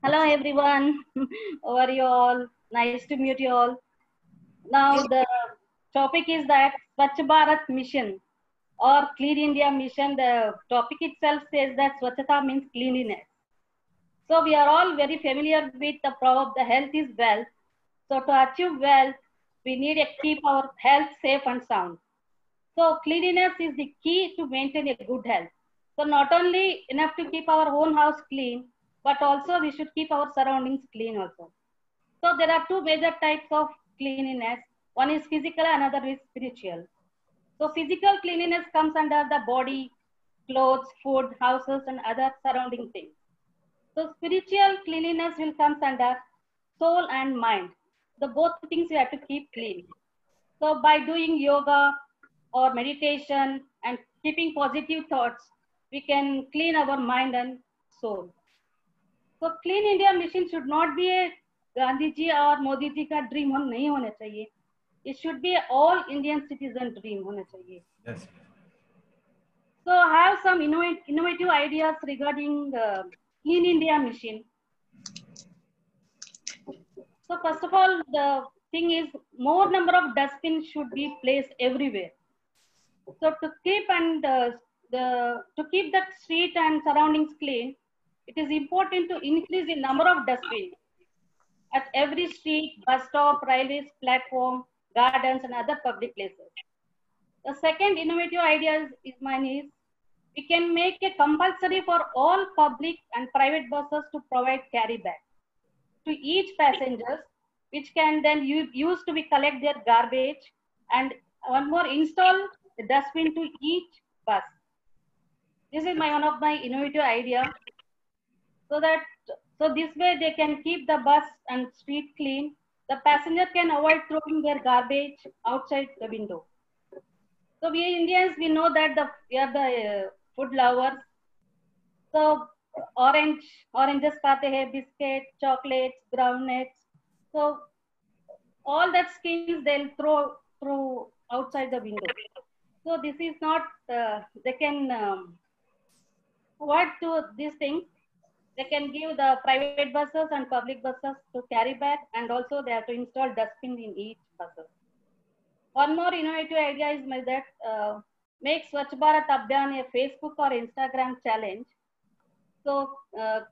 Hello everyone. How are you all? Nice to meet you all. Now the topic is that Swachh Bharat Mission or Clean India Mission. The topic itself says that Swachhata means cleanliness. So we are all very familiar with the proverb, the health is wealth. So to achieve wealth, we need to keep our health safe and sound. So cleanliness is the key to maintain a good health. So not only enough to keep our own house clean, but also we should keep our surroundings clean also. So there are two major types of cleanliness. One is physical, another is spiritual. So physical cleanliness comes under the body, clothes, food, houses, and other surrounding things. So spiritual cleanliness will come under soul and mind. The both things we have to keep clean. So by doing yoga or meditation and keeping positive thoughts, we can clean our mind and soul. So Clean India Mission should not be a Gandhi ji और मोदी जी का dream हम नहीं होना चाहिए. It should be all Indian citizen dream होना चाहिए. Yes. So I have some innovative ideas regarding Clean India Mission. So first of all, the thing is more number of dustbins should be placed everywhere. So to keep the street and surroundings clean, it is important to increase the number of dustbins at every street, bus stop, railways, platform, gardens, and other public places. The second innovative idea is mine is we can make it compulsory for all public and private buses to provide carry bag to each passengers, which can then use to be collect their garbage, and one more install the dustbin to each bus. This is one of my innovative idea. So this way they can keep the bus and street clean. The passenger can avoid throwing their garbage outside the window. So we Indians, we know that we are the food lovers. So oranges खाते हैं, biscuit, chocolates, groundnuts. So all that skins they'll throw outside the window. So this is not, they can avoid to these things. They can give the private buses and public buses to carry back, and also they have to install dustbin in each buses. One more innovative idea is that make Swachh Bharat Abhiyan a Facebook or Instagram challenge. So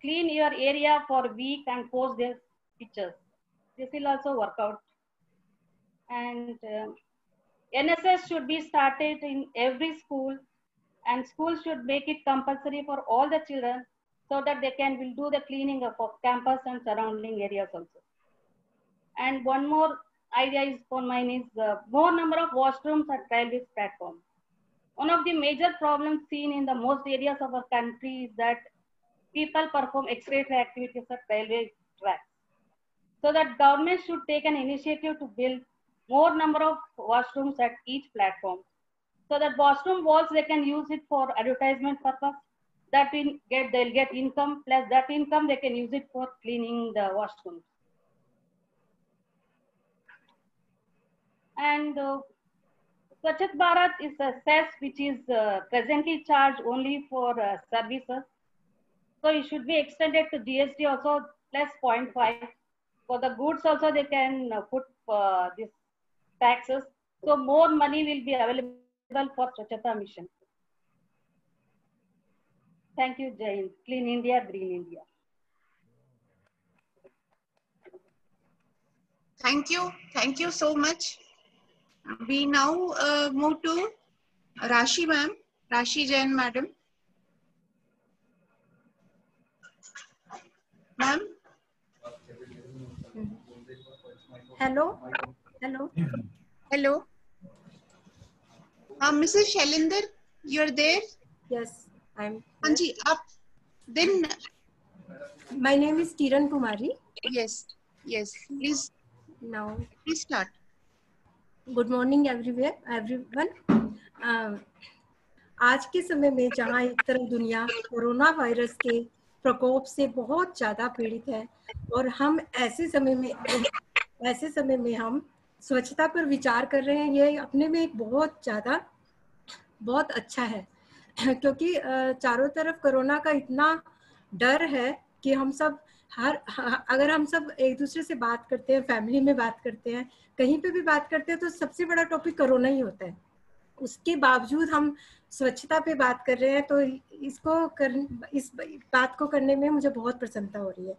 clean your area for a week and post their pictures. This will also work out. And NSS should be started in every school, and schools should make it compulsory for all the children, so that they will do the cleaning of campus and surrounding areas also. And one more idea is for mine is more number of washrooms at railways platform. One of the major problems seen in the most areas of our country is that people perform excretory activities at railway tracks. So that government should take an initiative to build more number of washrooms at each platform. So that washroom walls, they can use it for advertisement purpose. That they'll get income, plus that income they can use it for cleaning the washrooms. And Swachh Bharat is a cess which is presently charged only for services. So it should be extended to GST also plus 0.5. For the goods also they can put these taxes. So more money will be available for Swachhata Mission. Thank you, Jai. Clean India, Green India. Thank you so much. We now move to Rashi ma'am, Rashi Jain madam. Ma'am. Hello. Mrs. Shailinder, you're there? Yes, I'm. Anji, up. Then. My name is Kiran Kumari. Yes. Please. Now. Please start. Good morning everyone. आज के समय में जहाँ एक तरफ दुनिया corona virus के प्रकोप से बहुत ज़्यादा पीड़ित है, और हम ऐसे समय में हम स्वच्छता पर विचार कर रहे हैं, ये अपने में एक बहुत अच्छा है, क्योंकि चारों तरफ कोरोना का इतना डर है कि हम सब अगर हम सब एक दूसरे से बात करते हैं, फैमिली में बात करते हैं, कहीं पे भी बात करते हैं, तो सबसे बड़ा टॉपिक कोरोना ही होता है। उसके बावजूद हम स्वच्छता पे बात कर रहे हैं, तो इस बात को करने में मुझे बहुत प्रसन्नता हो रही है,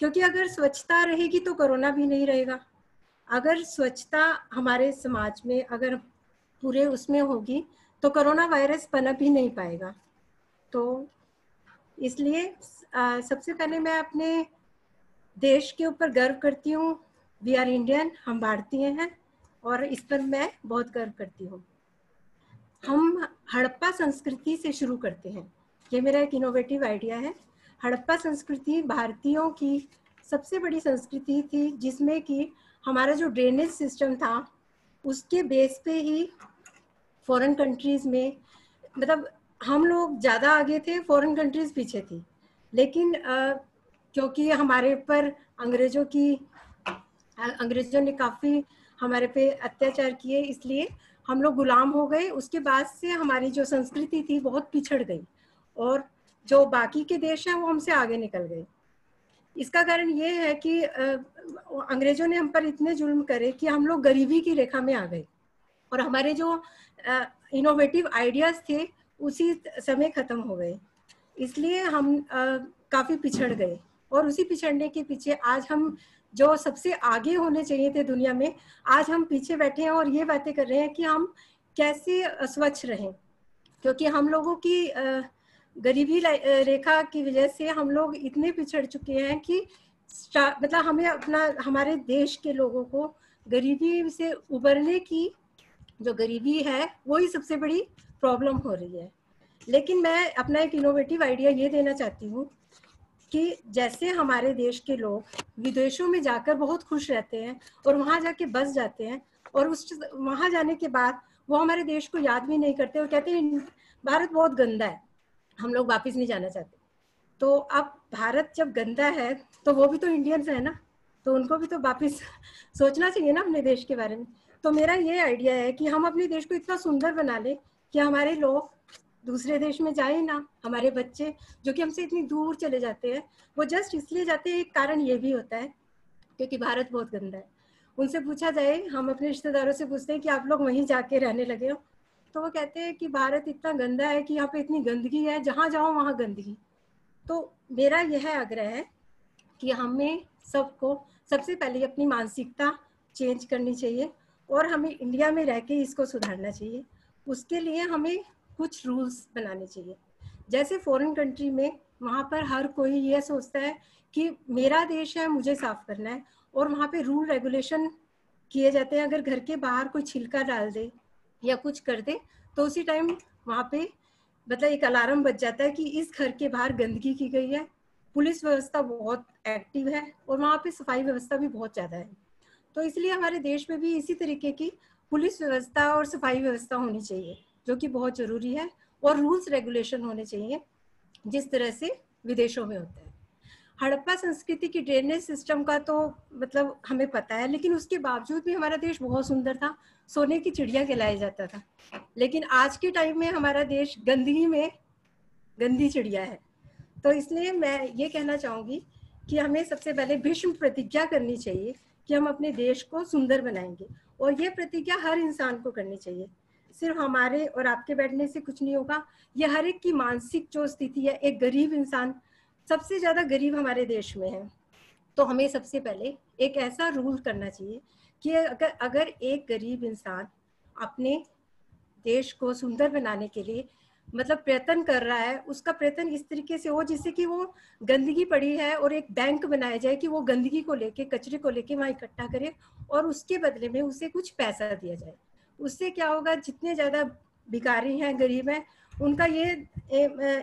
क्योंकि अगर स्वच्छता रहेगी तो कोरोना भी नहीं रहेगा। अगर स्वच्छता हमारे समाज में अगर पूरे उसमें होगी तो कोरोना वायरस पनप ही नहीं पाएगा। तो इसलिए सबसे पहले मैं अपने देश के ऊपर गर्व करती हूँ। वी आर इंडियन, हम भारतीय हैं और इस पर मैं बहुत गर्व करती हूँ। हम हड़प्पा संस्कृति से शुरू करते हैं। ये मेरा एक इनोवेटिव आइडिया है। हड़प्पा संस्कृति भारतीयों की सबसे बड़ी संस्कृति थी, जिसमें कि हमारा जो ड्रेनेज सिस्टम था उसके बेस पे ही फॉरेन कंट्रीज में, मतलब हम लोग ज़्यादा आगे थे, फॉरेन कंट्रीज पीछे थी। लेकिन क्योंकि हमारे ऊपर अंग्रेजों ने काफ़ी हमारे पे अत्याचार किए, इसलिए हम लोग गुलाम हो गए। उसके बाद से हमारी जो संस्कृति थी बहुत पिछड़ गई और जो बाकी के देश हैं वो हमसे आगे निकल गए। इसका कारण ये है कि अंग्रेजों ने हम पर इतने जुल्म करे कि हम लोग गरीबी की रेखा में आ गए और हमारे जो इनोवेटिव आइडियाज थे उसी समय खत्म हो गए। इसलिए हम काफ़ी पिछड़ गए और उसी पिछड़ने के पीछे आज हम जो सबसे आगे होने चाहिए थे दुनिया में, आज हम पीछे बैठे हैं और ये बातें कर रहे हैं कि हम कैसे स्वच्छ रहें। क्योंकि हम लोगों की गरीबी रेखा की वजह से हम लोग इतने पिछड़ चुके हैं कि मतलब हमारे देश के लोगों को गरीबी से उबरने की जो गरीबी है वही सबसे बड़ी प्रॉब्लम हो रही है। लेकिन मैं अपना एक इनोवेटिव आइडिया ये देना चाहती हूँ कि जैसे हमारे देश के लोग विदेशों में जाकर बहुत खुश रहते हैं और वहाँ जाके बस जाते हैं और वहाँ जाने के बाद वो हमारे देश को याद भी नहीं करते और कहते हैं भारत बहुत गंदा है, हम लोग वापस नहीं जाना चाहते। तो अब भारत जब गंदा है तो वो भी तो इंडियंस है ना, तो उनको भी तो वापस सोचना चाहिए ना अपने देश के बारे में। तो मेरा ये आइडिया है कि हम अपने देश को इतना सुंदर बना लें कि हमारे लोग दूसरे देश में जाए ना। हमारे बच्चे जो कि हमसे इतनी दूर चले जाते हैं वो जस्ट इसलिए जाते हैं, एक कारण ये भी होता है क्योंकि भारत बहुत गंदा है। उनसे पूछा जाए, हम अपने रिश्तेदारों से पूछते हैं कि आप लोग वहीं जाके रहने लगे हो, तो वो कहते हैं कि भारत इतना गंदा है कि यहाँ पे इतनी गंदगी है, जहाँ जाओ वहाँ गंदगी। तो मेरा यह आग्रह है कि हमें सबको सबसे पहले अपनी मानसिकता चेंज करनी चाहिए और हमें इंडिया में रह के इसको सुधारना चाहिए। उसके लिए हमें कुछ रूल्स बनाने चाहिए। जैसे फॉरेन कंट्री में, वहाँ पर हर कोई ये सोचता है कि मेरा देश है, मुझे साफ करना है, और वहाँ पे रूल रेगुलेशन किए जाते हैं। अगर घर के बाहर कोई छिलका डाल दे या कुछ कर दे तो उसी टाइम वहाँ पे मतलब एक अलार्म बज जाता है कि इस घर के बाहर गंदगी की गई है। पुलिस व्यवस्था बहुत एक्टिव है और वहाँ पे सफाई व्यवस्था भी बहुत ज़्यादा है। तो इसलिए हमारे देश में भी इसी तरीके की पुलिस व्यवस्था और सफाई व्यवस्था होनी चाहिए, जो कि बहुत ज़रूरी है, और रूल्स रेगुलेशन होने चाहिए जिस तरह से विदेशों में होता है। हड़प्पा संस्कृति की ड्रेनेज सिस्टम का तो मतलब हमें पता है, लेकिन उसके बावजूद भी हमारा देश बहुत सुंदर था, सोने की चिड़िया कहलाया जाता था। लेकिन आज के टाइम में हमारा देश गंदगी में गंदी चिड़िया है। तो इसलिए मैं ये कहना चाहूँगी कि हमें सबसे पहले भीष्म प्रतिज्ञा करनी चाहिए कि हम अपने देश को सुंदर बनाएंगे, और ये प्रतिज्ञा हर इंसान को करनी चाहिए। सिर्फ हमारे और आपके बैठने से कुछ नहीं होगा, ये हर एक की मानसिक जो स्थिति है। एक गरीब इंसान, सबसे ज़्यादा गरीब हमारे देश में है, तो हमें सबसे पहले एक ऐसा रूल करना चाहिए कि अगर एक गरीब इंसान अपने देश को सुंदर बनाने के लिए मतलब प्रयत्न कर रहा है, उसका प्रयत्न इस तरीके से हो जिससे कि वो गंदगी पड़ी है और एक बैंक बनाया जाए कि वो गंदगी को लेके, कचरे को लेके वहाँ इकट्ठा करे और उसके बदले में उसे कुछ पैसा दिया जाए। उससे क्या होगा, जितने ज़्यादा भिखारी हैं, गरीब हैं, उनका ये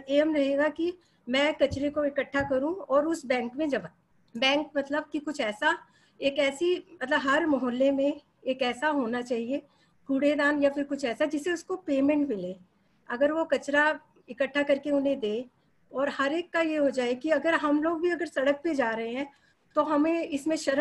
एम रहेगा कि मैं कचरे को इकट्ठा करूं और उस बैंक में जमा। बैंक मतलब कि कुछ ऐसा, एक ऐसी मतलब हर मोहल्ले में एक ऐसा होना चाहिए कूड़ेदान या फिर कुछ ऐसा जिससे उसको पेमेंट मिले। अगर वो कचरा इकट्ठा करके उन्हें दे, और हर एक का ये हो जाए कि अगर हम लोग भी अगर सड़क पे जा रहे हैं तो हमें इसमें शर्म